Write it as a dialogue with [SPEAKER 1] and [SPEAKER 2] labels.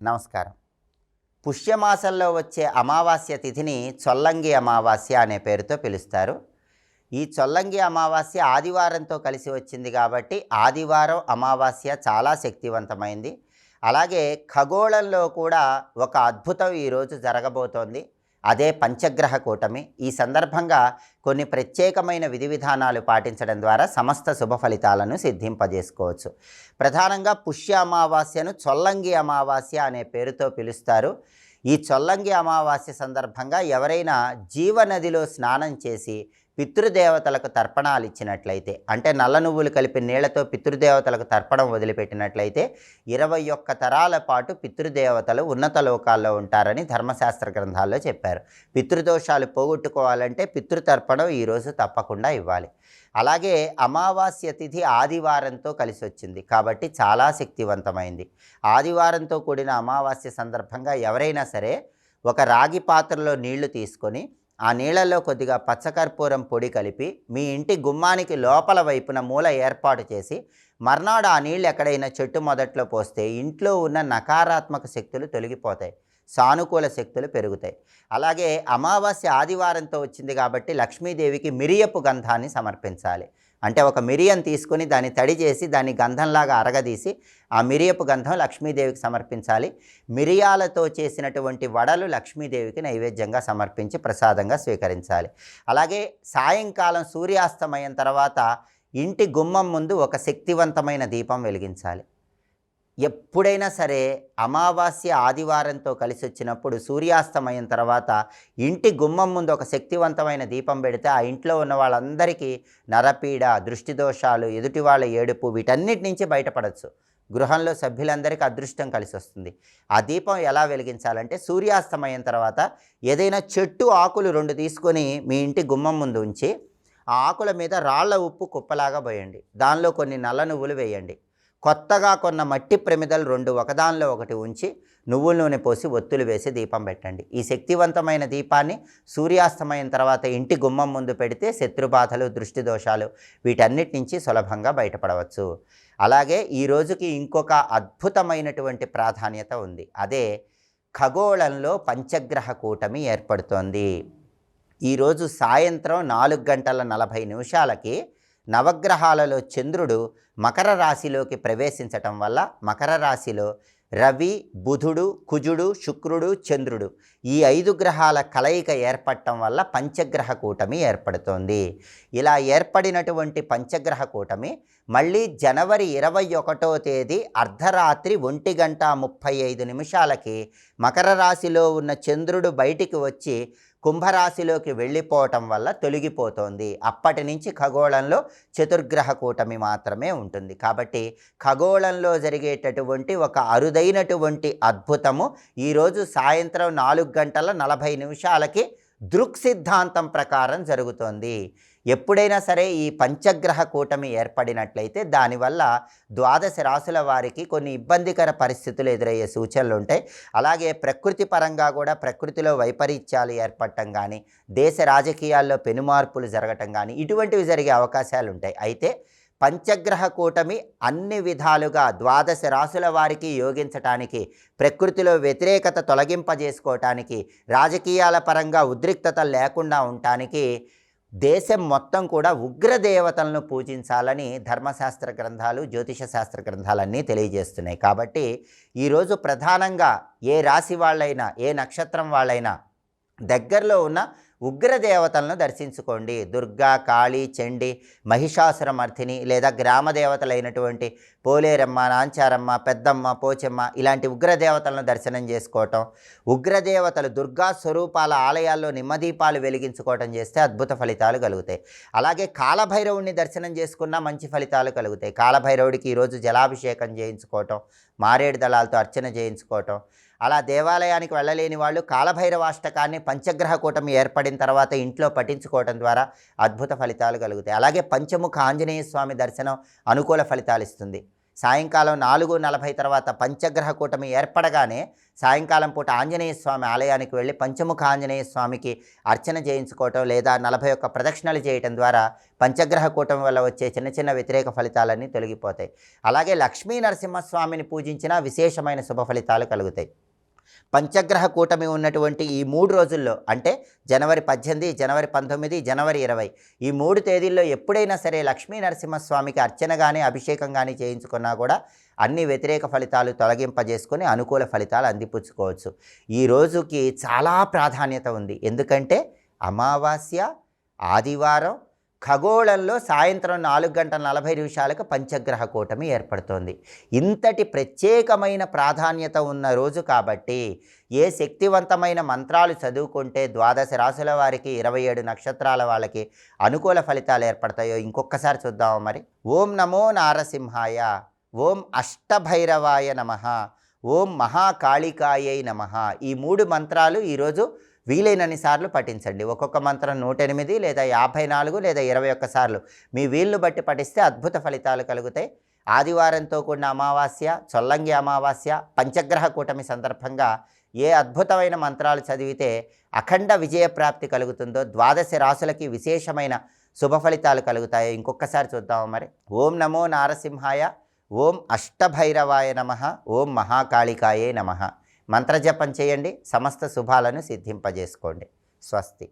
[SPEAKER 1] నమస్కారం. పుష్యమాసంలో వచ్చే అమావాస్య తిథిని చొల్లంగి అమావాస్య అనే పేరుతో పిలుస్తారు. ఈ చొల్లంగి అమావాస్య ఆదివారంతో కలిసి వచ్చింది కాబట్టి ఆదివారం అమావాస్య చాలా శక్తివంతమైంది. అలాగే ఖగోళంలో కూడా ఒక అద్భుతం ఈరోజు జరగబోతోంది. అదే పంచగ్రహ కూటమి. ఈ సందర్భంగా కొన్ని ప్రత్యేకమైన విధి విధానాలు పాటించడం ద్వారా సమస్త శుభ ఫలితాలను సిద్ధింపజేసుకోవచ్చు. ప్రధానంగా పుష్య అమావాస్యను చొల్లంగి అమావాస్య అనే పేరుతో పిలుస్తారు. ఈ చొల్లంగి అమావాస్య సందర్భంగా ఎవరైనా జీవనదిలో స్నానం చేసి పితృదేవతలకు తర్పణాలు ఇచ్చినట్లయితే, అంటే నల్ల నువ్వులు కలిపి నీళ్లతో పితృదేవతలకు తర్పణం వదిలిపెట్టినట్లయితే 21 తరాల పాటు పితృదేవతలు ఉన్నత లోకాల్లో ఉంటారని ధర్మశాస్త్ర గ్రంథాల్లో చెప్పారు. పితృదోషాలు పోగొట్టుకోవాలంటే పితృతర్పణం ఈరోజు తప్పకుండా ఇవ్వాలి. అలాగే అమావాస్య తిథి ఆదివారంతో కలిసి వచ్చింది కాబట్టి చాలా శక్తివంతమైంది. ఆదివారంతో కూడిన అమావాస్య సందర్భంగా ఎవరైనా సరే ఒక రాగి పాత్రలో నీళ్లు తీసుకొని ఆ నీళ్ళల్లో కొద్దిగా పచ్చకర్పూరం పొడి కలిపి మీ ఇంటి గుమ్మానికి లోపల వైపున మూల ఏర్పాటు చేసి మర్నాడు ఆ నీళ్ళు ఎక్కడైనా చెట్టు మొదట్లో పోస్తే ఇంట్లో ఉన్న నకారాత్మక శక్తులు తొలగిపోతాయి, సానుకూల శక్తులు పెరుగుతాయి. అలాగే అమావాస్య ఆదివారంతో వచ్చింది కాబట్టి లక్ష్మీదేవికి మిరియపు గంధాన్ని సమర్పించాలి. అంటే ఒక మిరియం తీసుకొని దాన్ని తడి చేసి దాన్ని గంధంలాగా అరగదీసి ఆ మిరియపు గంధం లక్ష్మీదేవికి సమర్పించాలి. మిరియాలతో చేసినటువంటి వడలు లక్ష్మీదేవికి నైవేద్యంగా సమర్పించి ప్రసాదంగా స్వీకరించాలి. అలాగే సాయంకాలం సూర్యాస్తమయం తర్వాత ఇంటి గుమ్మం ముందు ఒక శక్తివంతమైన దీపం వెలిగించాలి. ఎప్పుడైనా సరే అమావాస్య ఆదివారంతో కలిసి వచ్చినప్పుడు సూర్యాస్తమయం తర్వాత ఇంటి గుమ్మం ముందు ఒక శక్తివంతమైన దీపం పెడితే ఆ ఇంట్లో ఉన్న వాళ్ళందరికీ నరపీడ, దృష్టి దోషాలు, ఎదుటి వాళ్ళ ఏడుపు వీటన్నిటి నుంచి బయటపడవచ్చు. గృహంలో సభ్యులందరికీ అదృష్టం కలిసి వస్తుంది. ఆ దీపం ఎలా వెలిగించాలంటే సూర్యాస్తమయం తర్వాత ఏదైనా చెట్టు ఆకులు 2 తీసుకొని మీ ఇంటి గుమ్మం ముందు ఉంచి ఆ ఆకుల మీద రాళ్ల ఉప్పు కుప్పలాగా పోయండి. దానిలో కొన్ని నల్ల నువ్వులు వేయండి. కొత్తగా కొన్న మట్టి ప్రమిదలు 2 ఒకదానిలో ఒకటి ఉంచి నువ్వుల నూనె పోసి ఒత్తులు వేసి దీపం పెట్టండి. ఈ శక్తివంతమైన దీపాన్ని సూర్యాస్తమయం తర్వాత ఇంటి గుమ్మం ముందు పెడితే శత్రుబాధలు, దృష్టి దోషాలు వీటన్నిటి నుంచి సులభంగా బయటపడవచ్చు. అలాగే ఈ రోజుకి ఇంకొక అద్భుతమైనటువంటి ప్రాధాన్యత ఉంది. అదే ఖగోళంలో పంచగ్రహ కూటమి ఏర్పడుతోంది. ఈరోజు సాయంత్రం 4:40 నవగ్రహాలలో చంద్రుడు మకర రాశిలోకి ప్రవేశించటం వల్ల మకర రాశిలో రవి, బుధుడు, కుజుడు, శుక్రుడు, చంద్రుడు ఈ 5 గ్రహాల కలయిక ఏర్పడటం వల్ల పంచగ్రహ కూటమి ఏర్పడుతోంది. ఇలా ఏర్పడినటువంటి పంచగ్రహ కూటమి మళ్ళీ జనవరి 21వ తేదీ అర్ధరాత్రి 1:35 మకర రాశిలో ఉన్న చంద్రుడు బయటికి వచ్చి కుంభరాశిలోకి వెళ్ళిపోవటం వల్ల తొలగిపోతోంది. అప్పటి నుంచి ఖగోళంలో చతుర్గ్రహ కూటమి మాత్రమే ఉంటుంది. కాబట్టి ఖగోళంలో జరిగేటటువంటి ఒక అరుదైనటువంటి అద్భుతము ఈరోజు సాయంత్రం 4:40 దృక్ సిద్ధాంతం ప్రకారం జరుగుతోంది. ఎప్పుడైనా సరే ఈ పంచగ్రహ కూటమి ఏర్పడినట్లయితే దానివల్ల 12 రాశుల వారికి కొన్ని ఇబ్బందికర పరిస్థితులు ఎదురయ్యే సూచనలు ఉంటాయి. అలాగే ప్రకృతి పరంగా కూడా ప్రకృతిలో వైపరీత్యాలు ఏర్పడటం కానీ, దేశ రాజకీయాల్లో పెనుమార్పులు జరగటం కానీ ఇటువంటివి జరిగే అవకాశాలు ఉంటాయి. అయితే పంచగ్రహ కూటమి అన్ని విధాలుగా 12 రాశుల వారికి యోగించటానికి, ప్రకృతిలో వ్యతిరేకత తొలగింపజేసుకోవటానికి, రాజకీయాల పరంగా ఉద్రిక్తత లేకుండా ఉండటానికి దేశం మొత్తం కూడా ఉగ్రదేవతలను పూజించాలని ధర్మశాస్త్ర గ్రంథాలు, జ్యోతిష శాస్త్ర గ్రంథాలన్నీ తెలియజేస్తున్నాయి. కాబట్టి ఈరోజు ప్రధానంగా ఏ రాశి వాళ్ళైనా, ఏ నక్షత్రం వాళ్ళైనా దగ్గరలో ఉన్న ఉగ్రదేవతలను దర్శించుకోండి. దుర్గా, కాళీ, చండి, మహిషాసురమర్ధిని లేదా గ్రామ దేవతలైనటువంటి పోలేరమ్మ, నాంచారమ్మ, పెద్దమ్మ, పోచెమ్మ ఇలాంటి ఉగ్రదేవతలను దర్శనం చేసుకోవటం, ఉగ్రదేవతలు దుర్గా స్వరూపాల ఆలయాల్లో నిమ్మదీపాలు వెలిగించుకోవటం చేస్తే అద్భుత ఫలితాలు కలుగుతాయి. అలాగే కాలభైరవుడిని దర్శనం చేసుకున్నా మంచి ఫలితాలు కలుగుతాయి. కాలభైరవుడికి ఈరోజు జలాభిషేకం చేయించుకోవటం, మారేడు దళాలతో అర్చన చేయించుకోవటం. అలా దేవాలయానికి వెళ్ళలేని వాళ్ళు కాలభైరవాష్టకాన్ని పంచగ్రహ కూటమి ఏర్పడిన తర్వాత ఇంట్లో పఠించుకోవడం ద్వారా అద్భుత ఫలితాలు కలుగుతాయి. అలాగే పంచముఖ ఆంజనేయ స్వామి దర్శనం అనుకూల ఫలితాలు ఇస్తుంది. సాయంకాలం 4:40 తర్వాత పంచగ్రహ కూటమి ఏర్పడగానే సాయంకాలం పూట ఆంజనేయ స్వామి ఆలయానికి వెళ్ళి పంచముఖ ఆంజనేయ స్వామికి అర్చన చేయించుకోవటం లేదా 41 ప్రదక్షిణలు చేయటం ద్వారా పంచగ్రహ కూటమి వల్ల వచ్చే చిన్న చిన్న వ్యతిరేక ఫలితాలన్నీ తొలగిపోతాయి. అలాగే లక్ష్మీ నరసింహస్వామిని పూజించినా విశేషమైన శుభ ఫలితాలు కలుగుతాయి. పంచగ్రహ కూటమి ఉన్నటువంటి ఈ 3 రోజుల్లో అంటే జనవరి 18, జనవరి 19, జనవరి 20 ఈ 3 తేదీల్లో ఎప్పుడైనా సరే లక్ష్మీ నరసింహస్వామికి అర్చన కానీ అభిషేకం కానీ చేయించుకున్నా కూడా అన్ని వ్యతిరేక ఫలితాలు తొలగింపజేసుకొని అనుకూల ఫలితాలు అందిపుచ్చుకోవచ్చు. ఈ రోజుకి చాలా ప్రాధాన్యత ఉంది. ఎందుకంటే అమావాస్య, ఆదివారం, ఖగోళంలో సాయంత్రం 4:40 పంచగ్రహ కూటమి ఏర్పడుతోంది. ఇంతటి ప్రత్యేకమైన ప్రాధాన్యత ఉన్న రోజు కాబట్టి ఏ శక్తివంతమైన మంత్రాలు చదువుకుంటే ద్వాదశ రాశుల వారికి 27 నక్షత్రాల వాళ్ళకి అనుకూల ఫలితాలు ఏర్పడతాయో ఇంకొకసారి చూద్దాము మరి. ఓం నమో నారసింహాయ, ఓం అష్టభైరవాయ నమః, ఓం మహాకాళికాయై నమః. ఈ 3 మంత్రాలు ఈరోజు వీలైనన్ని సార్లు పఠించండి. ఒక్కొక్క మంత్రం 108 లేదా 54 లేదా 21 సార్లు మీ వీలును బట్టి పఠిస్తే అద్భుత ఫలితాలు కలుగుతాయి. ఆదివారంతో కూడిన అమావాస్య, చొల్లంగి అమావాస్య, పంచగ్రహ కూటమి సందర్భంగా ఏ అద్భుతమైన మంత్రాలు చదివితే అఖండ విజయప్రాప్తి కలుగుతుందో, ద్వాదశ రాశులకి విశేషమైన శుభ ఫలితాలు కలుగుతాయో ఇంకొకసారి చూద్దాము మరి. ఓం నమో నారసింహాయ, ఓం అష్టభైరవాయ నమః, ఓం మహాకాళికాయే నమః. మంత్రజపం చేయండి, సమస్త శుభాలను సిద్ధింపజేసుకోండి. స్వస్తి.